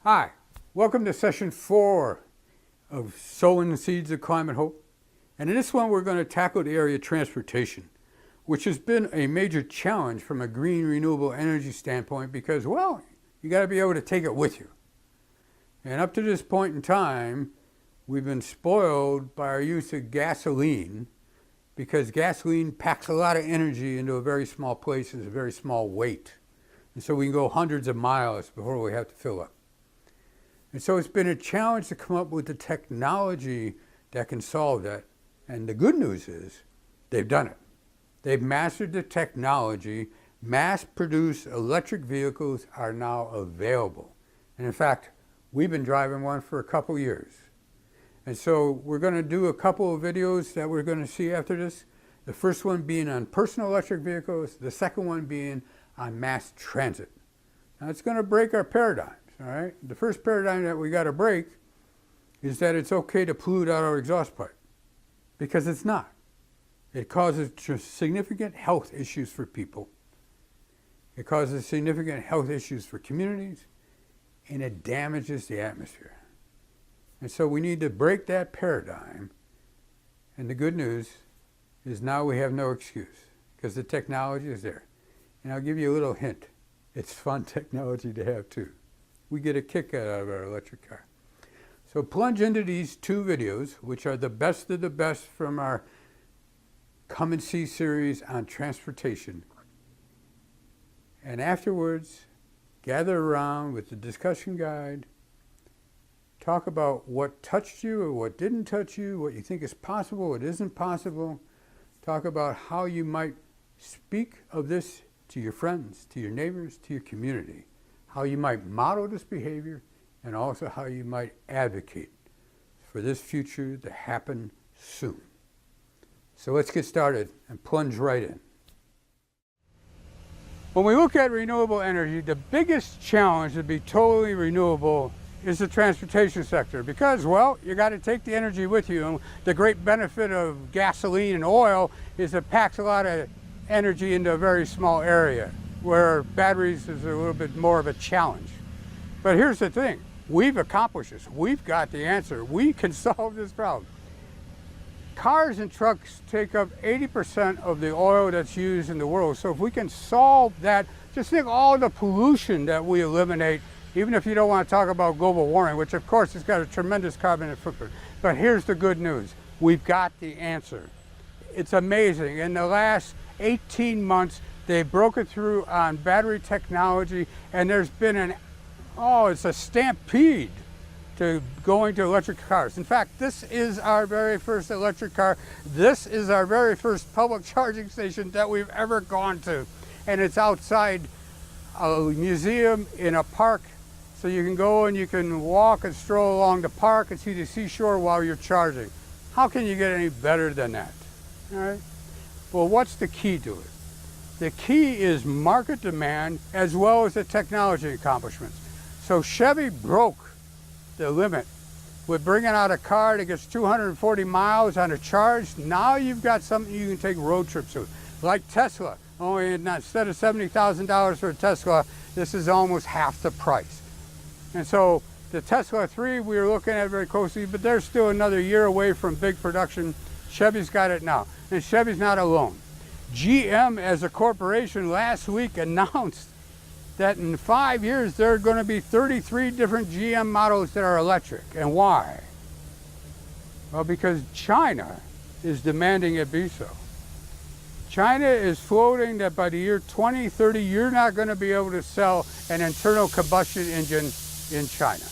Hi, welcome to session 4 of Sowing the Seeds of Climate Hope. And in this one, we're going to tackle the area of transportation, which has been a major challenge from a green renewable energy standpoint because, well, you got to be able to take it with you. And up to this point in time, we've been spoiled by our use of gasoline because gasoline packs a lot of energy into a very small place and a very small weight. And so we can go hundreds of miles before we have to fill up. And so it's been a challenge to come up with the technology that can solve that. And the good news is they've done it. They've mastered the technology. Mass-produced electric vehicles are now available. And in fact, we've been driving one for a couple years. And so we're going to do a couple of videos that we're going to see after this. The first one being on personal electric vehicles, the second one being on mass transit. Now it's going to break our paradigms. All right. The first paradigm that we got to break is that it's okay to pollute out our exhaust pipe, because it's not. It causes significant health issues for people. It causes significant health issues for communities, and it damages the atmosphere. And so we need to break that paradigm. And the good news is now we have no excuse because the technology is there. And I'll give you a little hint. It's fun technology to have too. We get a kick out of our electric car. So plunge into these two videos, which are the best of the best from our Come and See series on transportation. And afterwards, gather around with the discussion guide, talk about what touched you or what didn't touch you, what you think is possible, what isn't possible. Talk about how you might speak of this to your friends, to your neighbors, to your community. How you might model this behavior, and also how you might advocate for this future to happen soon. So let's get started and plunge right in. When we look at renewable energy, the biggest challenge to be totally renewable is the transportation sector because, well, you got to take the energy with you. And the great benefit of gasoline and oil is it packs a lot of energy into a very small area, where batteries is a little bit more of a challenge. But here's the thing, we've accomplished this. We've got the answer. We can solve this problem. Cars and trucks take up 80% of the oil that's used in the world. So if we can solve that, just think all the pollution that we eliminate, even if you don't want to talk about global warming, which of course has got a tremendous carbon footprint. But here's the good news. We've got the answer. It's amazing. In the last 18 months, they broke it through on battery technology, and there's been it's a stampede to going to electric cars. In fact, this is our very first electric car. This is our very first public charging station that we've ever gone to. And it's outside a museum in a park. So you can go and you can walk and stroll along the park and see the seashore while you're charging. How can you get any better than that? All right. Well, what's the key to it? The key is market demand as well as the technology accomplishments. So Chevy broke the limit with bringing out a car that gets 240 miles on a charge. Now you've got something you can take road trips with. Like Tesla, only instead of $70,000 for a Tesla, this is almost half the price. And so the Tesla 3 we were looking at very closely, but they're still another year away from big production. Chevy's got it now, and Chevy's not alone. GM as a corporation last week announced that in 5 years there are going to be 33 different GM models that are electric. And why? Well, because China is demanding it be so. China is floating that by the year 2030 you're not going to be able to sell an internal combustion engine in China.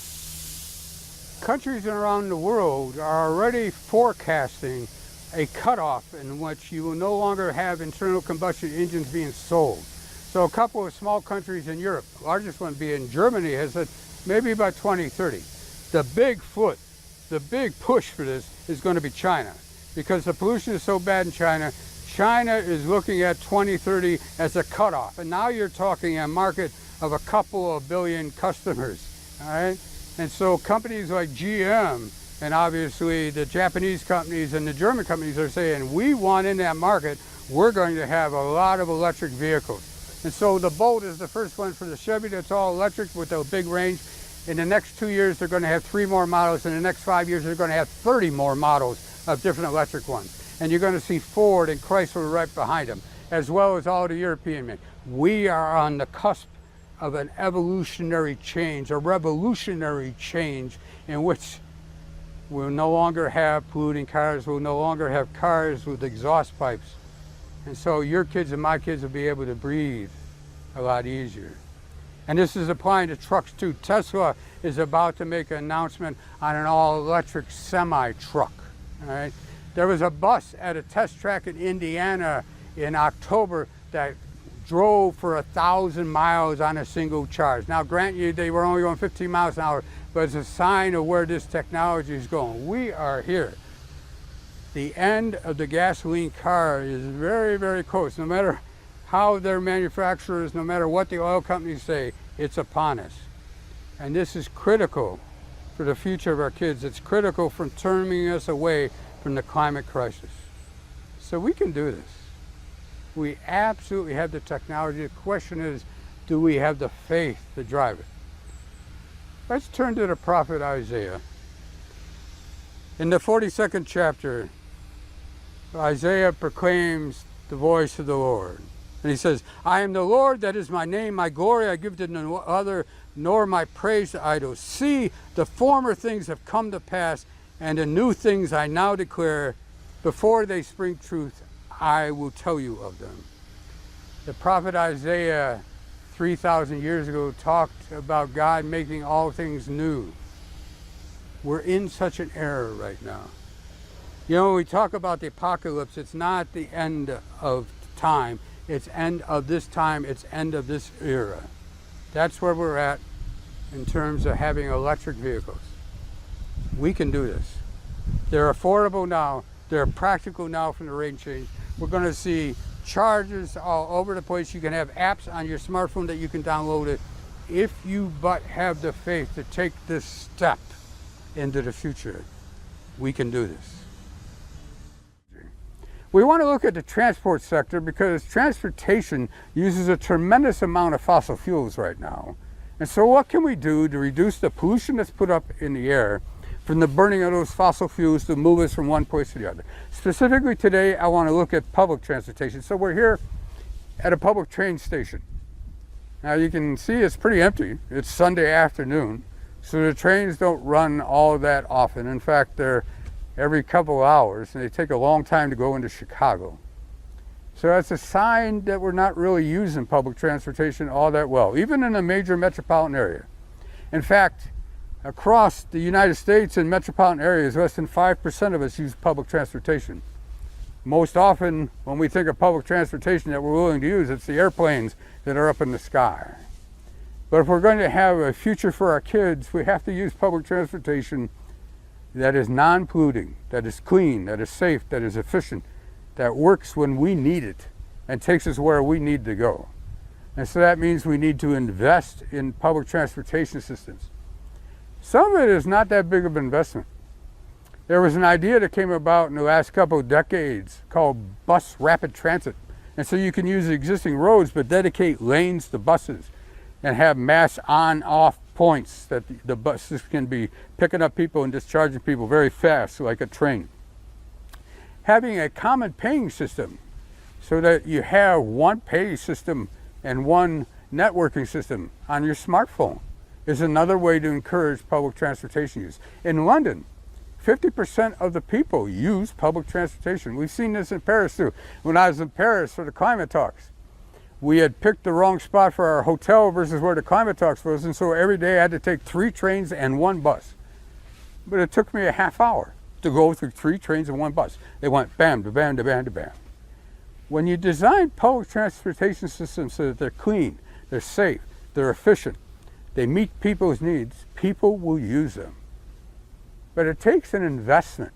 Countries around the world are already forecasting a cutoff in which you will no longer have internal combustion engines being sold. So a couple of small countries in Europe, the largest one being Germany, has said maybe by 2030. The big push for this is going to be China, because the pollution is so bad in China. China is looking at 2030 as a cutoff, and now you're talking a market of a couple of billion customers, all right? And so companies like GM, and obviously the Japanese companies and the German companies are saying, we want in that market, we're going to have a lot of electric vehicles. And so the Bolt is the first one for the Chevy that's all electric with a big range. In the next 2 years, they're going to have 3 more models. In the next 5 years, they're going to have 30 more models of different electric ones. And you're going to see Ford and Chrysler right behind them, as well as all the European men. We are on the cusp of an evolutionary change, a revolutionary change, in which we'll no longer have polluting cars, we'll no longer have cars with exhaust pipes. And so your kids and my kids will be able to breathe a lot easier. And this is applying to trucks too. Tesla is about to make an announcement on an all-electric semi-truck. All right? There was a bus at a test track in Indiana in October that drove for 1,000 miles on a single charge. Now, grant you, they were only going 15 miles an hour, but it's a sign of where this technology is going. We are here. The end of the gasoline car is very, very close. No matter how their manufacturers, no matter what the oil companies say, it's upon us. And this is critical for the future of our kids. It's critical from turning us away from the climate crisis. So we can do this. We absolutely have the technology. The question is, do we have the faith to drive it? Let's turn to the prophet Isaiah. In the 42nd chapter, Isaiah proclaims the voice of the Lord. And he says, I am the Lord, that is my name, my glory I give to no other, nor my praise to idols. See, the former things have come to pass, and the new things I now declare. Before they spring truth, I will tell you of them. The prophet Isaiah, 3,000 years ago, talked about God making all things new. We're in such an era right now. You know, when we talk about the apocalypse, it's not the end of time. It's end of this time, it's end of this era. That's where we're at in terms of having electric vehicles. We can do this. They're affordable now. They're practical now from the rate change. We're going to see chargers all over the place. You can have apps on your smartphone that you can download it. If you but have the faith to take this step into the future, we can do this. We want to look at the transport sector because transportation uses a tremendous amount of fossil fuels right now. And so what can we do to reduce the pollution that's put up in the air from the burning of those fossil fuels to move us from one place to the other? Specifically today, I want to look at public transportation. So we're here at a public train station. Now you can see it's pretty empty. It's Sunday afternoon, so the trains don't run all that often. In fact, they're every couple of hours, and they take a long time to go into Chicago. So that's a sign that we're not really using public transportation all that well, even in a major metropolitan area. In fact, across the United States in metropolitan areas, less than 5% of us use public transportation. Most often, when we think of public transportation that we're willing to use, it's the airplanes that are up in the sky. But if we're going to have a future for our kids, we have to use public transportation that is non-polluting, that is clean, that is safe, that is efficient, that works when we need it and takes us where we need to go. And so that means we need to invest in public transportation systems. Some of it is not that big of an investment. There was an idea that came about in the last couple of decades called bus rapid transit. And so you can use the existing roads but dedicate lanes to buses and have mass on-off points that the buses can be picking up people and discharging people very fast, like a train. Having a common paying system so that you have one pay system and one networking system on your smartphone is another way to encourage public transportation use. In London, 50% of the people use public transportation. We've seen this in Paris too. When I was in Paris for the climate talks, we had picked the wrong spot for our hotel versus where the climate talks was, and so every day I had to take 3 trains and 1 bus. But it took me a half hour to go through 3 trains and 1 bus. They went bam, to bam, to bam, to bam. When you design public transportation systems so that they're clean, they're safe, they're efficient, they meet people's needs, people will use them. But it takes an investment.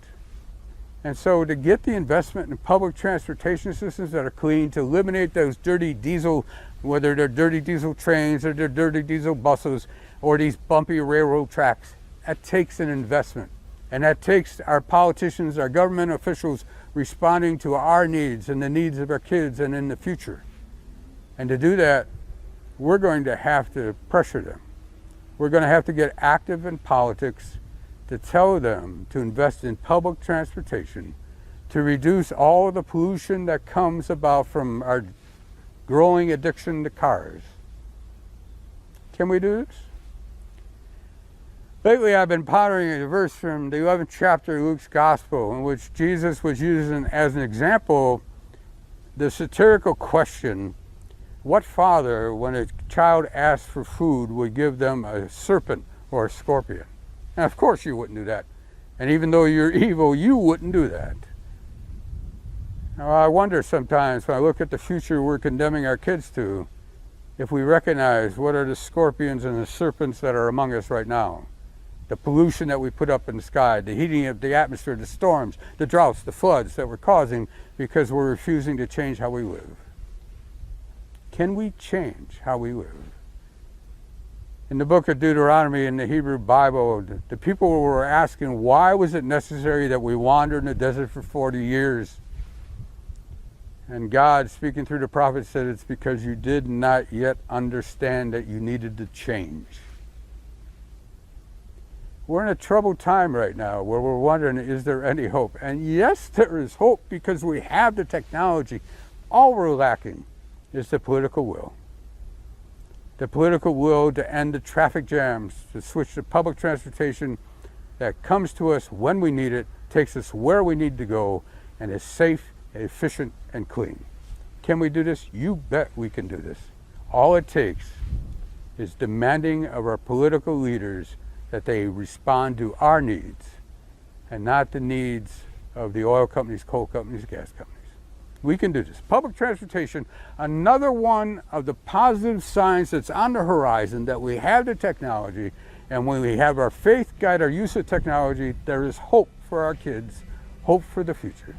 And so to get the investment in public transportation systems that are clean, to eliminate those dirty diesel, whether they're dirty diesel trains or they're dirty diesel buses or these bumpy railroad tracks, that takes an investment. And that takes our politicians, our government officials responding to our needs and the needs of our kids and in the future. And to do that, we're going to have to pressure them. We're going to have to get active in politics to tell them to invest in public transportation, to reduce all of the pollution that comes about from our growing addiction to cars. Can we do this? Lately, I've been pondering a verse from the 11th chapter of Luke's Gospel, in which Jesus was using as an example the satirical question, what father, when a child asked for food, would give them a serpent or a scorpion? And of course you wouldn't do that. And even though you're evil, you wouldn't do that. Now, I wonder sometimes when I look at the future we're condemning our kids to, if we recognize what are the scorpions and the serpents that are among us right now. The pollution that we put up in the sky, the heating of the atmosphere, the storms, the droughts, the floods that we're causing because we're refusing to change how we live. Can we change how we live? In the book of Deuteronomy in the Hebrew Bible, the people were asking, why was it necessary that we wandered in the desert for 40 years? And God, speaking through the prophet, said it's because you did not yet understand that you needed to change. We're in a troubled time right now where we're wondering, is there any hope? And yes, there is hope because we have the technology. All we're lacking is the political will. The political will to end the traffic jams, to switch to public transportation that comes to us when we need it, takes us where we need to go, and is safe, efficient, and clean. Can we do this? You bet we can do this. All it takes is demanding of our political leaders that they respond to our needs and not the needs of the oil companies, coal companies, gas companies. We can do this. Public transportation, another one of the positive signs that's on the horizon that we have the technology, and when we have our faith guide our use of technology, there is hope for our kids, hope for the future.